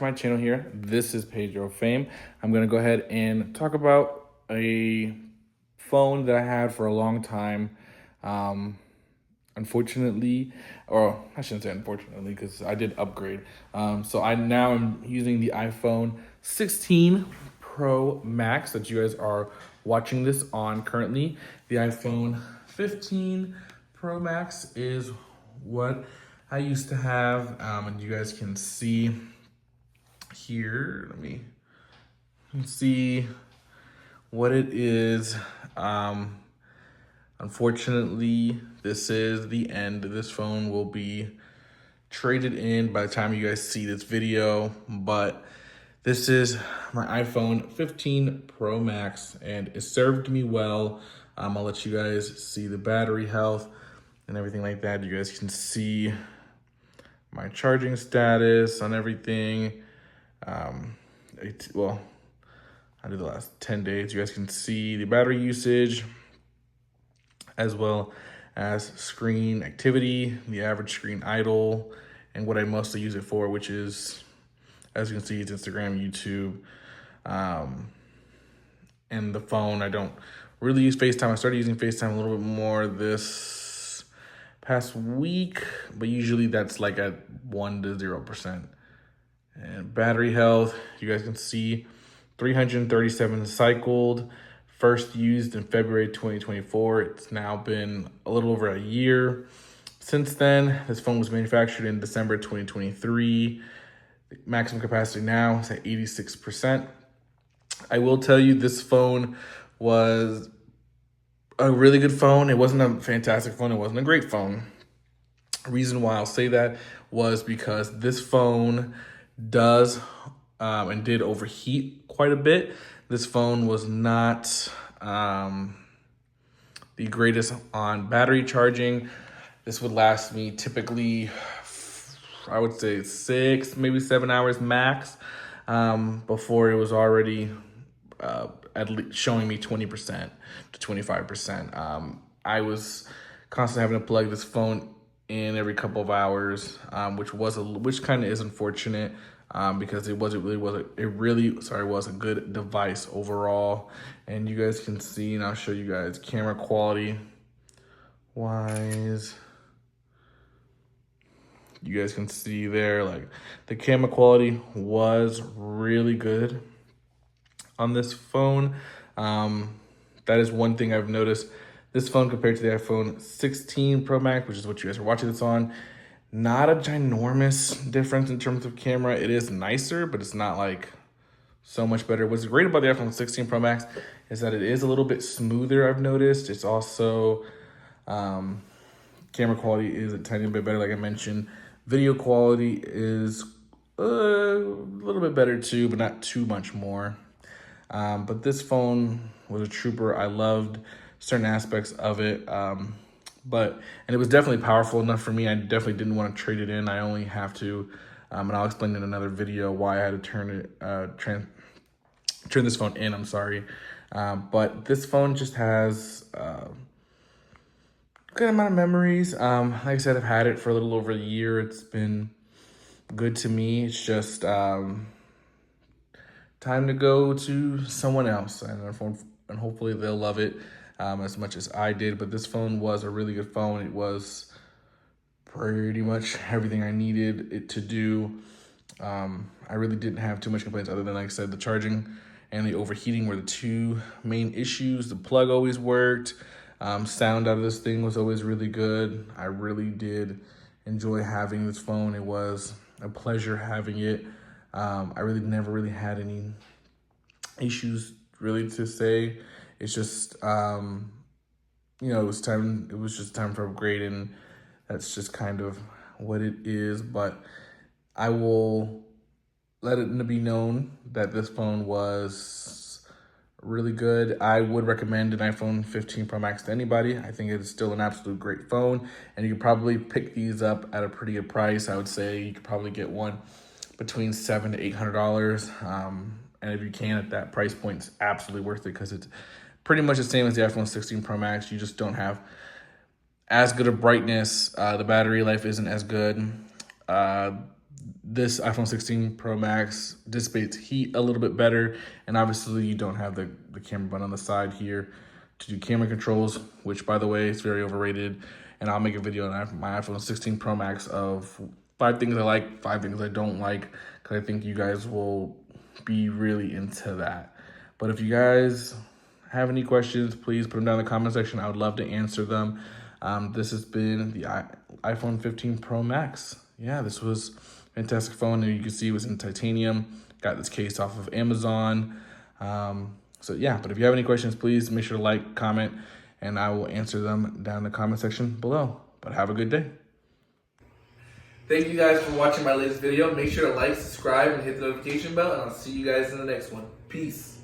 My channel here. This is Pedro Fame. I'm going to go ahead and talk about a phone that I had for a long time. Um, Unfortunately, or I shouldn't say unfortunately, because I did upgrade. So I now am using the iPhone 16 Pro Max that you guys are watching this on currently. The iPhone 15 Pro Max is what I used to have, and you guys can see here. Let me see what it is. Um, Unfortunately, this is the end. This phone will be traded in by the time you guys see this video, but this is my iPhone 15 Pro Max and it served me well. I'll let you guys see the battery health and everything like that. You guys can see my charging status on everything. Well, I did the last 10 days. You guys can see the battery usage as well as screen activity, the average screen idle, and what I mostly use it for, which is, as you can see, it's Instagram, YouTube, and the phone. I don't really use FaceTime. I started using FaceTime a little bit more this past week, but usually that's like at 1 to 0%. And battery health, you guys can see 337 cycled, first used in February 2024. It's now been a little over a year since then. This phone was manufactured in December 2023. The maximum capacity now is at 86%. I will tell you this phone was a really good phone. It wasn't a fantastic phone. It wasn't a great phone. Reason why I'll say that was because this phone does and did overheat quite a bit. This phone was not the greatest on battery charging. This would last me typically, I would say 6, maybe 7 hours max, before it was already at least showing me 20% to 25%. I was constantly having to plug this phone in every couple of hours, which kind of is unfortunate, because it was a good device overall. And you guys can see, and I'll show you guys camera quality wise. You guys can see there, like the camera quality was really good on this phone. That is one thing I've noticed. This phone compared to the iPhone 16 Pro Max, which is what you guys are watching this on, not a ginormous difference in terms of camera. It is nicer, but it's not like so much better. What's great about the iPhone 16 Pro Max is that it is a little bit smoother, I've noticed. It's also, camera quality is a tiny bit better, like I mentioned. Video quality is a little bit better too, but not too much more. But this phone was a trooper. I loved certain aspects of it. And it was definitely powerful enough for me. I definitely didn't want to trade it in. I only have to, and I'll explain in another video why I had to turn this phone in, I'm sorry. But this phone just has a good amount of memories. Like I said, I've had it for a little over a year. It's been good to me. It's just, time to go to someone else, and hopefully they'll love it as much as I did. But this phone was a really good phone. It was pretty much everything I needed it to do. I really didn't have too much complaints other than, like I said, the charging and the overheating were the two main issues. The plug always worked. Sound out of this thing was always really good. I really did enjoy having this phone. It was a pleasure having it. I really never really had any issues really to say. It's just, it was just time for upgrade, and that's just kind of what it is. But I will let it be known that this phone was really good. I would recommend an iPhone 15 Pro Max to anybody. I think it's still an absolute great phone, and you could probably pick these up at a pretty good price. I would say you could probably get one between $700 to $800. And if you can at that price point, it's absolutely worth it because it's pretty much the same as the iPhone 16 Pro Max. You just don't have as good of brightness. The battery life isn't as good. this iPhone 16 Pro Max dissipates heat a little bit better. And obviously you don't have the camera button on the side here to do camera controls, which by the way is very overrated. And I'll make a video on my iPhone 16 Pro Max of 5 things I like, 5 things I don't like, because I think you guys will be really into that. But if you guys have any questions, please put them down in the comment section. I would love to answer them. This has been the iPhone 15 Pro Max. Yeah, this was a fantastic phone. And you can see it was in titanium. Got this case off of Amazon. So yeah, but if you have any questions, please make sure to like, comment, and I will answer them down in the comment section below. But have a good day. Thank you guys for watching my latest video. Make sure to like, subscribe, and hit the notification bell, and I'll see you guys in the next one. Peace.